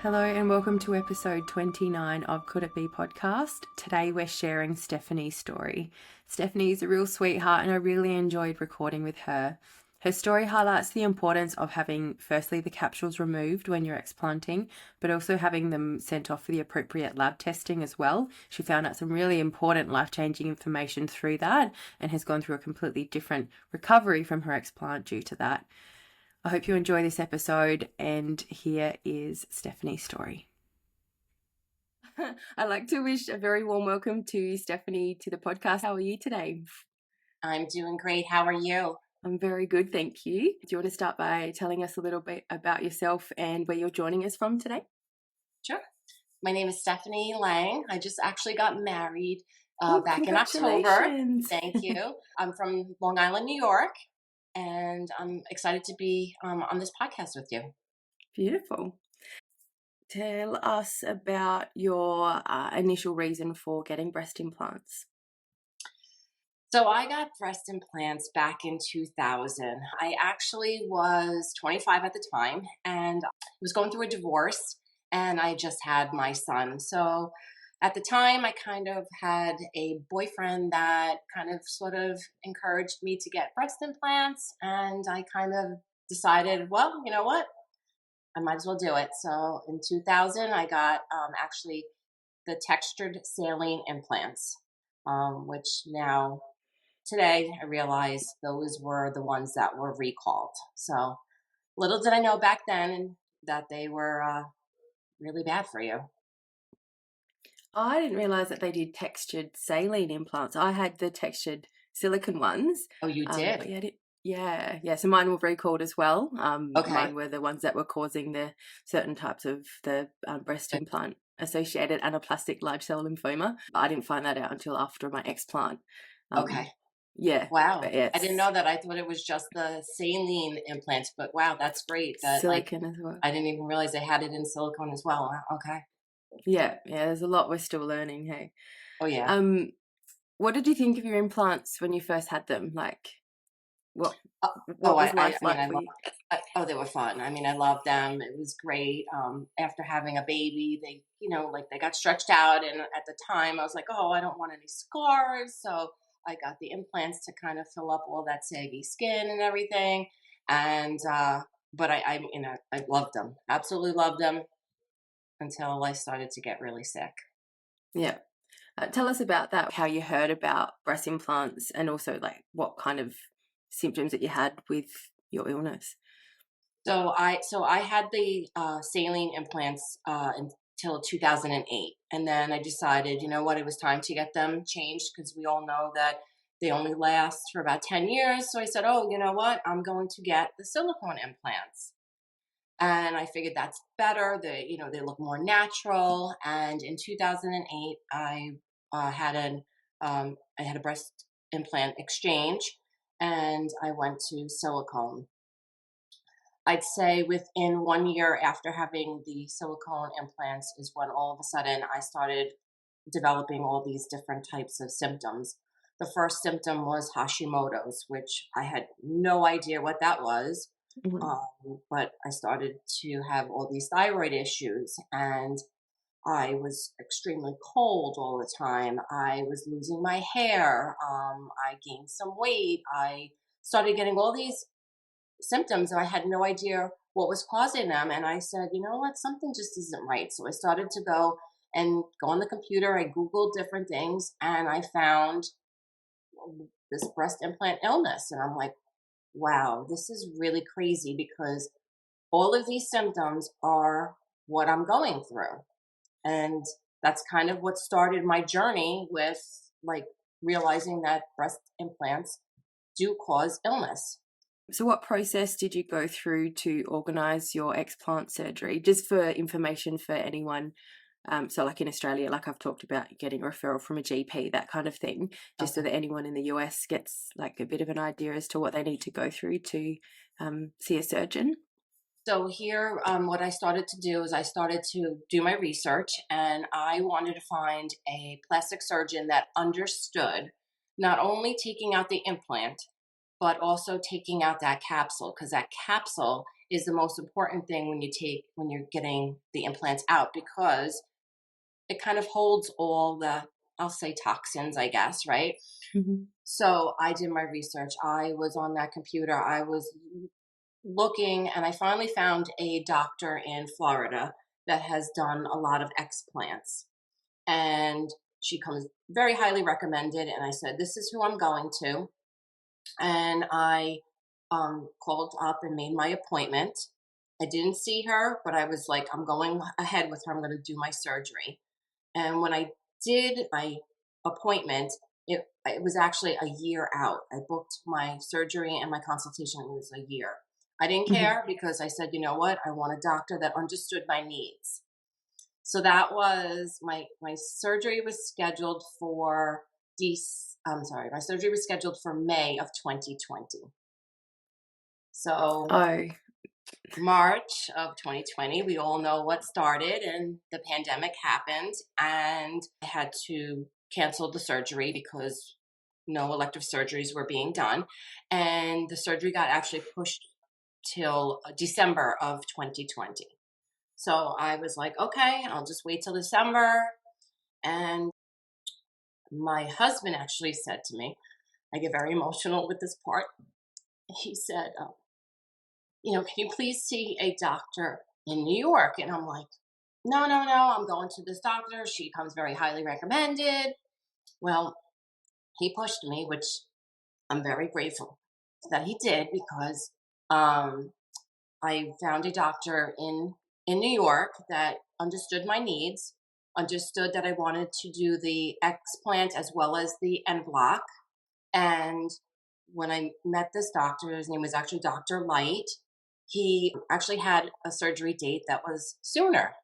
Hello and welcome to episode 29 of Could It Be podcast. Today we're sharing Stephanie's story. Stephanie is a real sweetheart and I really enjoyed recording with her. Her story highlights the importance of having firstly the capsules removed when you're explanting, but also having them sent off for the appropriate lab testing as well. She found out some really important life-changing information through that and has gone through a completely different recovery from her explant due to that. I hope you enjoy this episode, and here is Stephanie's story. I'd like to wish a very warm welcome to Stephanie to the podcast. How are you today? I'm doing great. How are you? I'm very good, thank you. Do you want to start by telling us a little bit about yourself and where you're joining us from today? Sure. My name is Stephanie Lang. I just actually got married back in October. Thank you. I'm from Long Island, New York, and I'm excited to be on this podcast with you. Beautiful. Tell us about your initial reason for getting breast implants. So I got breast implants back in 2000. I actually was 25 at the time and was going through a divorce, and I just had my son. So at the time, I kind of had a boyfriend that kind of sort of encouraged me to get breast implants, and I kind of decided, well, you know what? I might as well do it. So in 2000, I got actually the textured saline implants, which now today I realize those were the ones that were recalled. So little did I know back then that they were really bad for you. I didn't realize that they did textured saline implants. I had the textured silicone ones. Oh, you did? Yeah. So mine were recalled as well. Okay. Mine were the ones that were causing the certain types of the breast implant associated anaplastic large cell lymphoma. I didn't find that out until after my explant. Okay. Yeah. Wow. I didn't know that. I thought it was just the saline implants, but wow, that's great. That silicone as well. I didn't even realize they had it in silicone as well. Okay. Yeah. There's a lot we're still learning. Hey. Oh yeah. What did you think of your implants when you first had them? Like, what was life like for you? They were fun. I mean, I loved them. It was great. After having a baby, they, they got stretched out. And at the time I was like, oh, I don't want any scars. So I got the implants to kind of fill up all that saggy skin and everything. And, but I loved them. Absolutely loved them until I started to get really sick. Yeah. Tell us about that, how you heard about breast implants and also like what kind of symptoms that you had with your illness. So I had the saline implants until 2008, and then I decided, you know what, it was time to get them changed because we all know that they only last for about 10 years. So I said, oh, you know what, I'm going to get the silicone implants, and I figured that's better. They look more natural. And in 2008, I had a breast implant exchange, and I went to silicone. I'd say within 1 year after having the silicone implants is when all of a sudden I started developing all these different types of symptoms. The first symptom was Hashimoto's, which I had no idea what that was. But I started to have all these thyroid issues, and I was extremely cold all the time. I was losing my hair. I gained some weight. I started getting all these symptoms and I had no idea what was causing them. And I said, you know what, something just isn't right. So I started to go on the computer. I Googled different things and I found this breast implant illness. And I'm like, wow, this is really crazy because all of these symptoms are what I'm going through. And that's kind of what started my journey with like realizing that breast implants do cause illness. So what process did you go through to organise your explant surgery? Just for information for anyone, so like in Australia, like I've talked about getting a referral from a GP, that kind of thing, just so that anyone in the US gets like a bit of an idea as to what they need to go through to see a surgeon. So here, what I started to do is I started to do my research, and I wanted to find a plastic surgeon that understood not only taking out the implant, but also taking out that capsule, because that capsule is the most important thing when you're getting the implants out, because it kind of holds all the, I'll say, toxins, I guess, right? Mhm. So I did my research. I was on that computer. I was looking, and I finally found a doctor in Florida that has done a lot of explants. And she comes very highly recommended. And I said, "This is who I'm going to." And I called up and made my appointment. I didn't see her, but I was like, I'm going ahead with her. I'm going to do my surgery. And when I did my appointment, it was actually a year out. I booked my surgery and my consultation, it was a year. I didn't Mhm. care because I said, you know what? I want a doctor that understood my needs. So that was my surgery was scheduled for I'm sorry, my surgery was scheduled for May of 2020. So Oh, March of 2020, we all know what started, and the pandemic happened, and I had to cancel the surgery because no elective surgeries were being done. And the surgery got actually pushed till December of 2020. So I was like, okay, I'll just wait till December. And my husband actually said to me, I get very emotional with this part. He said, can you please see a doctor in New York? And I'm like, no, no, no, I'm going to this doctor. She comes very highly recommended. Well, he pushed me, which I'm very grateful that he did, because um, I found a doctor in New York that understood my needs, understood that I wanted to do the explant as well as the end block. And when I met this doctor, his name was actually Dr. Light. He actually had a surgery date that was sooner.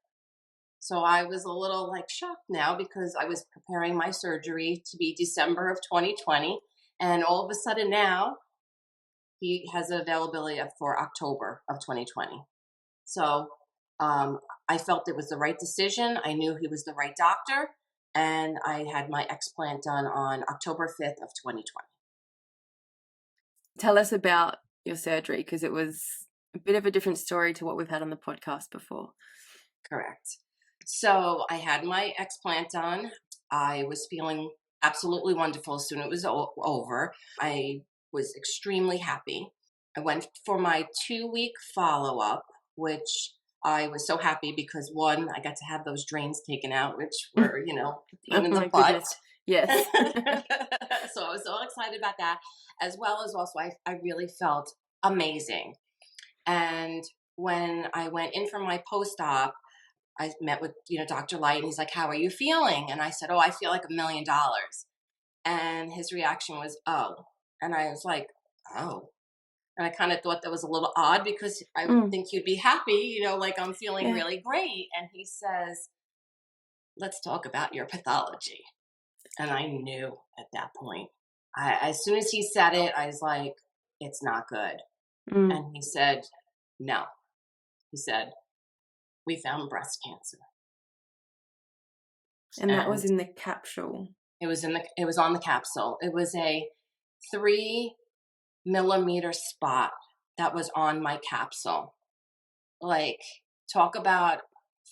So I was a little like shocked now, because I was preparing my surgery to be December of 2020. And all of a sudden now he has availability for October of 2020. So um, I felt it was the right decision. I knew he was the right doctor. And I had my explant done on October 5th of 2020. tell us about your surgery because it was a bit of a different story to what we've had on the podcast before. Correct. So I had my explant done. I was feeling absolutely wonderful as soon as it was over. I was extremely happy. I went for my 2-week follow up, which I was so happy because, one, I got to have those drains taken out, which were, a pain Oh in the my butt. goodness. Yes. So I was so excited about that, as well as also I really felt amazing. And when I went in for my post op, I met with, Dr. Light, and he's like, "How are you feeling?" And I said, "Oh, I feel like $1 million." And his reaction was, "Oh." And I was like, "Oh." And I kind of thought that was a little odd, because I would Mm, think you'd be happy, like I'm feeling yeah. really great. And he says, "Let's talk about your pathology." And I knew at that point. As soon as he said it, I was like, "It's not good." Mm. And he said, "No." He said, "We found breast cancer." And that was And in the capsule. it was on the capsule. It was a 3 millimeter spot that was on my capsule. Like, talk about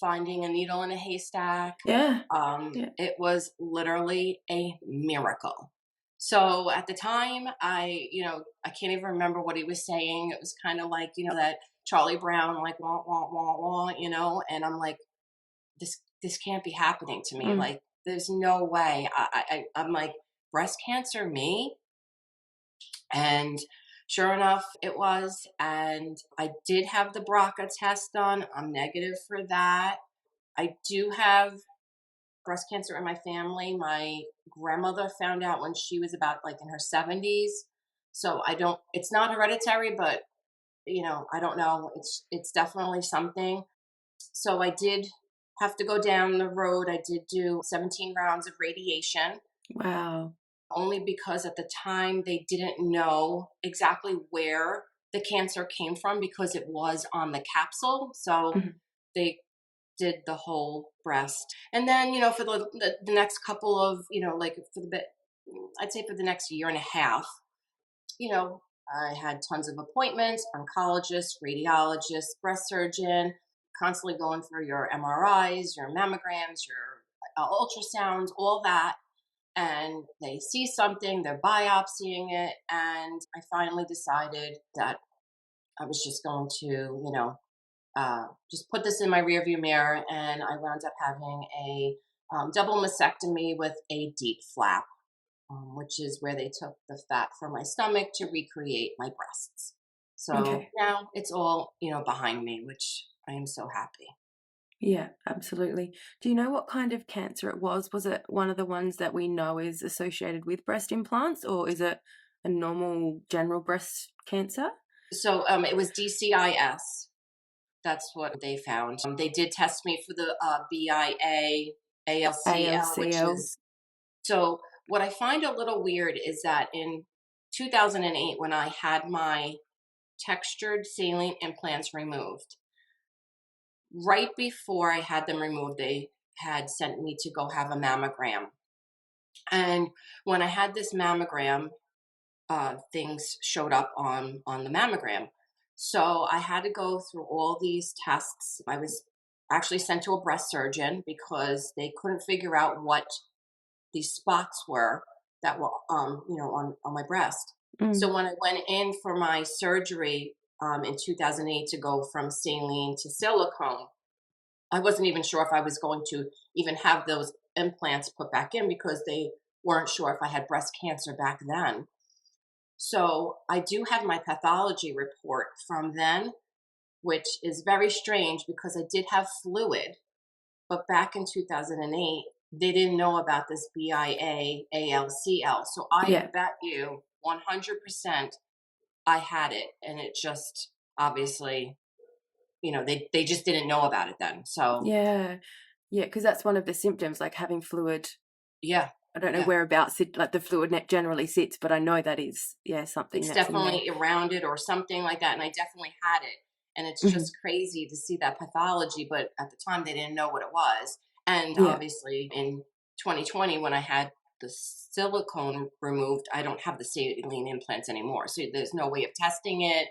finding a needle in a haystack. Yeah. Yeah. It was literally a miracle. So at the time, I can't even remember what he was saying. It was kind of like, that Charlie Brown, like, wah, wah, wah, wah, and I'm like, this can't be happening to me. Mm. Like, there's no way. I'm like, breast cancer, me? And sure enough, it was. And I did have the BRCA test done. I'm negative for that. I do have breast cancer in my family. My grandmother found out when she was about like in her 70s. So it's not hereditary, but I don't know. It's definitely something. So I did have to go down the road. I did do 17 rounds of radiation, Wow. only because at the time they didn't know exactly where the cancer came from, because it was on the capsule. So Mhm. they did the whole breast. And then, for the next couple of, like for the bit, I'd say for the next year and a half, I had tons of appointments, oncologist, radiologist, breast surgeon, constantly going for your MRIs, your mammograms, your ultrasounds, all that. And they see something, they're biopsying it. And I finally decided that I was just going to, just put this in my rearview mirror. And I wound up having a double mastectomy with a deep flap, which is where they took the fat from my stomach to recreate my breasts. So Okay. now it's all, behind me, which I am so happy. Yeah, absolutely. Do you know what kind of cancer it was? Was it one of the ones that we know is associated with breast implants, or is it a normal general breast cancer? So it was DCIS. That's what they found. They did test me for the BIA ALCL, which ALCL. is so. What I find a little weird is that in 2008, when I had my textured saline implants removed, right before I had them removed, they had sent me to go have a mammogram. And when I had this mammogram, things showed up on the mammogram. So I had to go through all these tests. I was actually sent to a breast surgeon because they couldn't figure out what these spots were that were on my breast. Mm, So when I went in for my surgery in 2008 to go from saline to silicone, I wasn't even sure if I was going to even have those implants put back in because they weren't sure if I had breast cancer back then. So I do have my pathology report from then, which is very strange because I did have fluid, but back in 2008, they didn't know about this BIA ALCL. So I yeah, bet you 100% I had it. And it just obviously, they just didn't know about it then. So yeah, yeah. Because that's one of the symptoms, like having fluid. yeah, I don't know yeah. whereabouts it, like the fluid net generally sits, but I know that is, yeah, something It's that's in there. definitely around it or something like that, and I definitely had it, and it's Mhm. just crazy to see that pathology, but at the time, they didn't know what it was, and Yeah, obviously, in 2020, when I had the silicone removed, I don't have the saline implants anymore, so there's no way of testing it,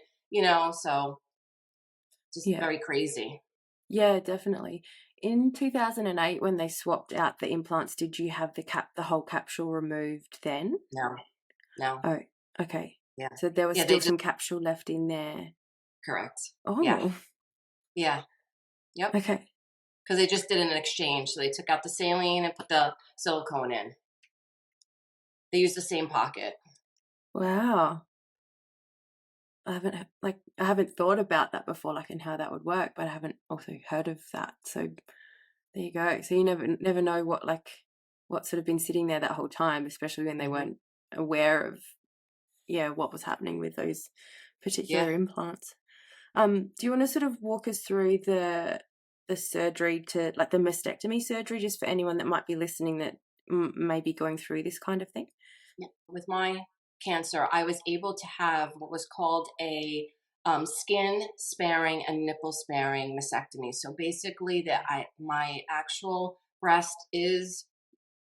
so just yeah. very crazy. Yeah, definitely. In 2008, when they swapped out the implants, did you have the whole capsule removed then? No, no, Oh, okay. yeah. So there was Yeah, they still just some capsule left in there. correct. Yeah, Oh, yeah, yep, okay. because they just did an exchange, so they took out the saline and put the silicone in. They used the same pocket. Wow. I haven't thought about that before, like, and how that would work, but I haven't also heard of that. So there you go. So you never know what sort of been sitting there that whole time, especially when they Mhm. weren't aware of, yeah, what was happening with those Yeah. particular implants. Do you want to sort of walk us through the surgery to like the mastectomy surgery, just for anyone that might be listening that may be going through this kind of thing? Yeah. With my cancer, I was able to have what was called a skin sparing and nipple sparing mastectomy. So basically, my actual breast is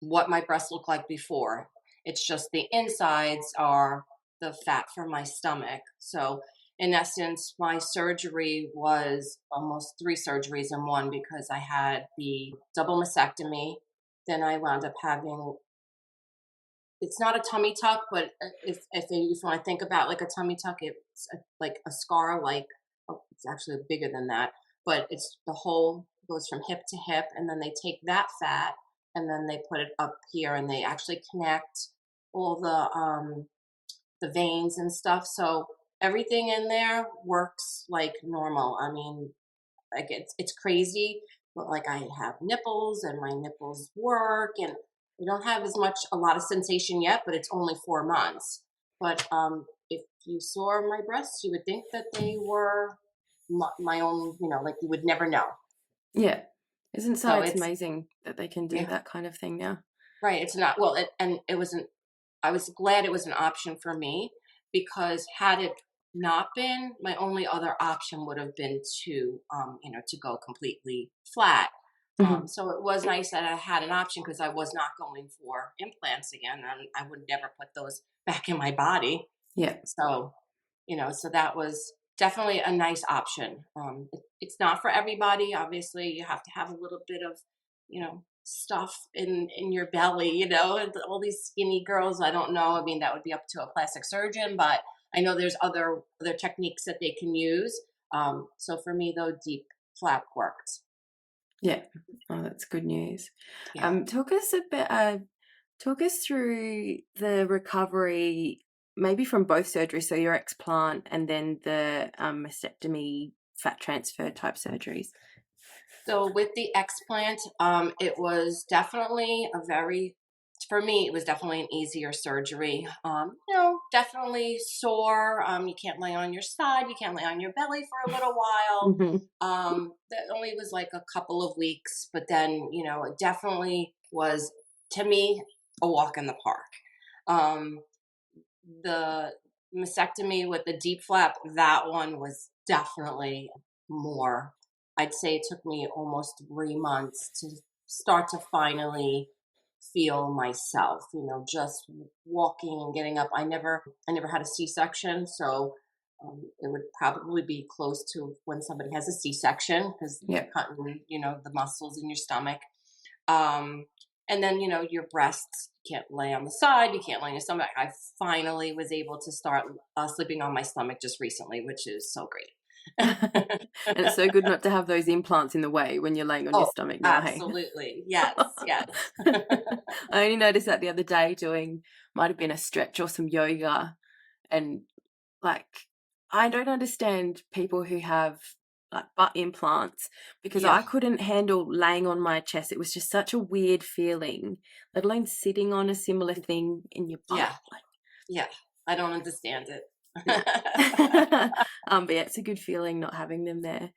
what my breasts look like before. It's just the insides are the fat from my stomach. So in essence, my surgery was almost three surgeries in one because I had the double mastectomy. Then I wound up having it's not a tummy tuck, but if you want to think about like a tummy tuck, it's like a scar, like it's actually bigger than that, but it's the whole goes from hip to hip, and then they take that fat and then they put it up here, and they actually connect all the veins and stuff. So everything in there works like normal. I mean, like it's crazy, but like I have nipples and my nipples work and I don't have as much a lot of sensation yet, but it's only 4 months. But if you saw my breasts, you would think that they were my own, like you would never know. Yeah, isn't So science it's amazing that they can do yeah, that kind of thing now? right. It's not well, and it wasn't I was glad it was an option for me because had it not been, my only other option would have been to go completely flat. Hmm. So it was nice that I had an option because I was not going for implants again, and I would never put those back in my body. Yeah, So So that was definitely a nice option. It's not for everybody. Obviously, you have to have a little bit of, stuff in your belly. And all these skinny girls. I don't know. I mean, that would be up to a plastic surgeon, but I know there's other techniques that they can use. So for me, though, deep flap worked. Yeah. Oh, that's good news. Yeah. Talk us through the recovery, maybe from both surgeries, so your explant and then the mastectomy, fat transfer type surgeries. So with the explant, it was definitely for me, it was definitely an easier surgery. Definitely sore. You can't lay on your side. You can't lay on your belly for a little while. Hmm. That only was like a couple of weeks, but then, it definitely was, to me, a walk in the park. Um, the mastectomy with the deep flap, that one was definitely more. I'd say it took me almost 3 months to start to finally feel myself, just walking and getting up. I never had a C-section, so it would probably be close to when somebody has a C-section because Yeah. they're cutting, the muscles in your stomach. Um, and then, your breasts, you can't lay on the side, you can't lay on your stomach. I finally was able to start sleeping on my stomach just recently, which is so great. And it's so good not to have those implants in the way when you're laying on your Oh, stomach now, hey? absolutely. Yes, yes. I only noticed that the other day doing, might have been a stretch or some yoga, and like, I don't understand people who have like butt implants because Yeah, I couldn't handle laying on my chest. It was just such a weird feeling, let alone sitting on a similar thing in your butt. yeah, yeah. I don't understand it. Like, nah. But yeah, it's a good feeling not having them there.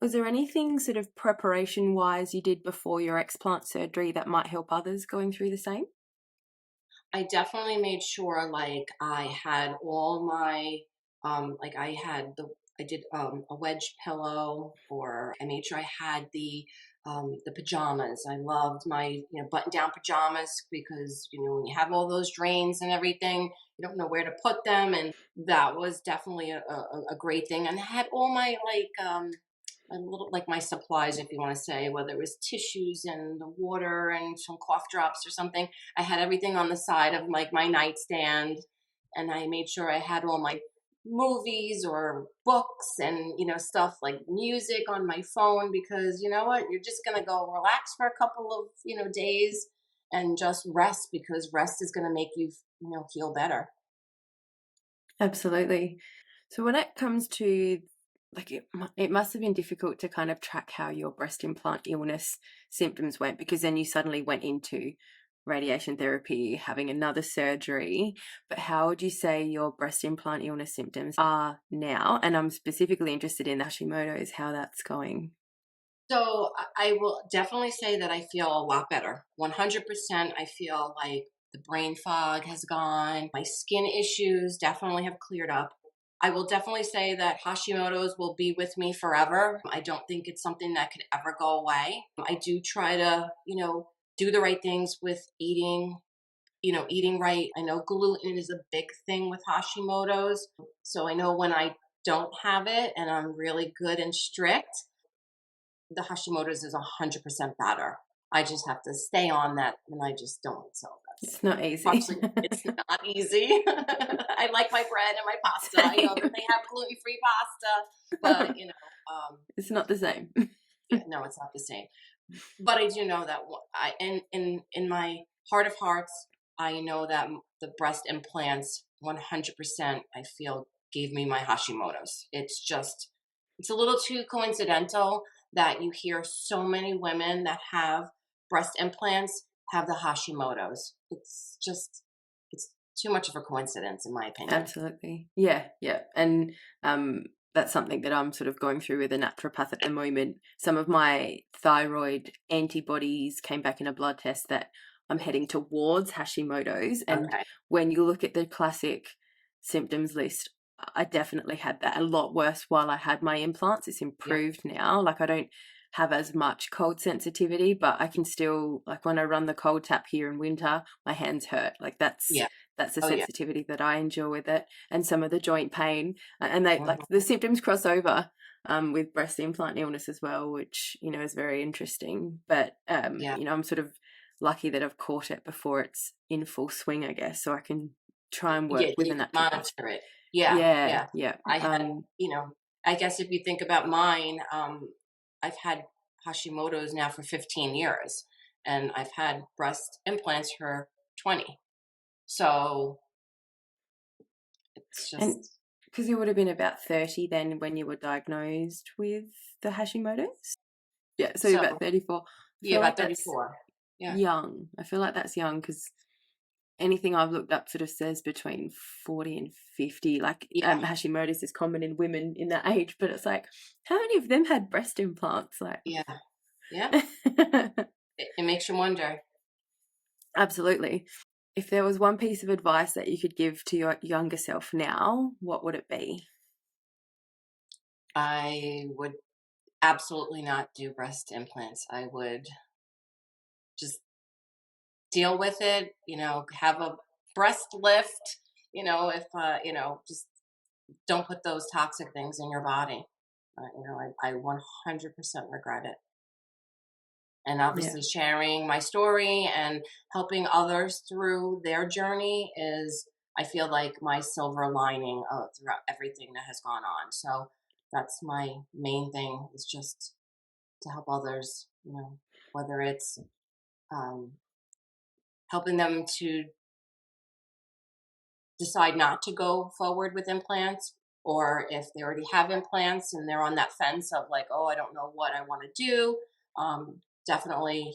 Was there anything sort of preparation wise you did before your explant surgery that might help others going through the same? I definitely made sure like I had all my like I did a wedge pillow, or I made sure I had the pajamas. I loved my button down pajamas because when you have all those drains and everything, you don't know where to put them, and that was definitely a great thing. And I had all my a little like my supplies, if you want to say, whether it was tissues and the water and some cough drops or something. I had everything on the side of like my nightstand, and I made sure I had all my movies or books and stuff like music on my phone, because you know what, you're just going to go relax for a couple of days and just rest, because rest is going to make you heal better. Absolutely. So when it comes to, like, it must have been difficult to kind of track how your breast implant illness symptoms went, because then you suddenly went into radiation therapy, having another surgery. But how would you say your breast implant illness symptoms are now? And I'm specifically interested in the Hashimoto's, how that's going. So I will definitely say that I feel a lot better. 100%. I feel like the brain fog has gone. My skin issues definitely have cleared up. I will definitely say that Hashimoto's will be with me forever. I don't think it's something that could ever go away. I do try to, do the right things with eating, eating right. I know gluten is a big thing with Hashimoto's. So I know when I don't have it and I'm really good and strict, the Hashimoto's is 100% better. I just have to stay on that, and I just don't. So that's It's not easy. partially, it's not easy. I like my bread and my pasta. I know that Same. they have gluten-free pasta, but It's not the same. yeah, no, it's not the same. But I do know that I in my heart of hearts, I know that the breast implants 100%, I feel, gave me my Hashimoto's. It's a little too coincidental that you hear so many women that have breast implants have the Hashimoto's. It's too much of a coincidence, in my opinion. Absolutely. Yeah, yeah. And that's something that I'm sort of going through with a naturopath at the moment. Some of my thyroid antibodies came back in a blood test that I'm heading towards Hashimoto's. And Okay. when you look at the classic symptoms list, I definitely had that a lot worse while I had my implants. It's Yeah. improved now. Like, I don't have as much cold sensitivity, but I can still, like, when I run the cold tap here in winter, my hands hurt. Like, Yeah. That's the Oh, yeah. sensitivity that I enjoy with it, and some of the joint pain, and they like Mhm. the symptoms cross over with breast implant illness as well, which is very interesting. But Yeah. I'm sort of lucky that I've caught it before it's in full swing, I guess, so I can try and Yeah, work with you a can naturopath. monitor it. Yeah, Yeah, yeah. yeah. I had, I guess if you think about mine, I've had Hashimoto's now for 15 years, and I've had breast implants for 20. So it's And just because you would have been about 30 then when you were diagnosed with the Hashimoto's? Yeah, so you're so about 34. I yeah, feel about like that's 34. Yeah. young. I feel like that's young because anything I've looked up sort of says between 40 and 50. Like Yeah. Hashimoto's is common in women in that age, but it's like, how many of them had breast implants? Like, Yeah. Yeah. It makes you wonder. absolutely. If there was one piece of advice that you could give to your younger self now, what would it be? I would absolutely not do breast implants. I would just deal with it, have a breast lift, if, just don't put those toxic things in your body. I 100% regret it. And Yeah. obviously, sharing my story and helping others through their journey is, I feel like, my silver lining throughout everything that has gone on. So that's my main thing, is just to help others, whether it's um, helping them to decide not to go forward with implants, or if they already have implants and they're on that fence of like, oh, I don't know what I want to do. Definitely,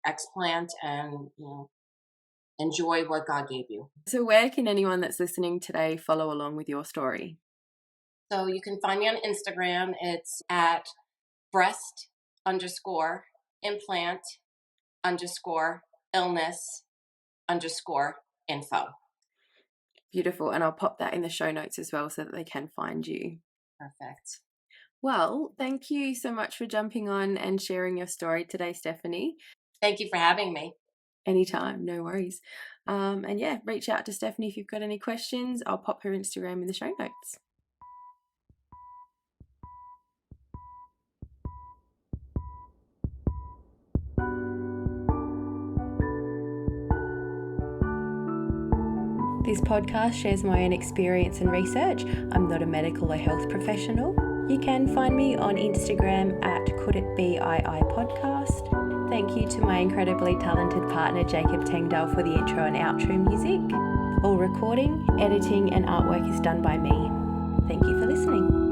explant and, enjoy what God gave you. So where can anyone that's listening today follow along with your story? So you can find me on Instagram. It's at breast underscore implant underscore illness underscore info. Beautiful. And I'll pop that in the show notes as well so that they can find you. Perfect. Well, thank you so much for jumping on and sharing your story today, Stephanie. Thank you for having me. Anytime, no worries. And yeah, reach out to Stephanie if you've got any questions. I'll pop her Instagram in the show notes. This podcast shares my own experience and research. I'm not a medical or health professional. You can find me on Instagram at CouldItBeII podcast. Thank you to my incredibly talented partner Jacob Tengdale for the intro and outro music. All recording, editing and artwork is done by me. Thank you for listening.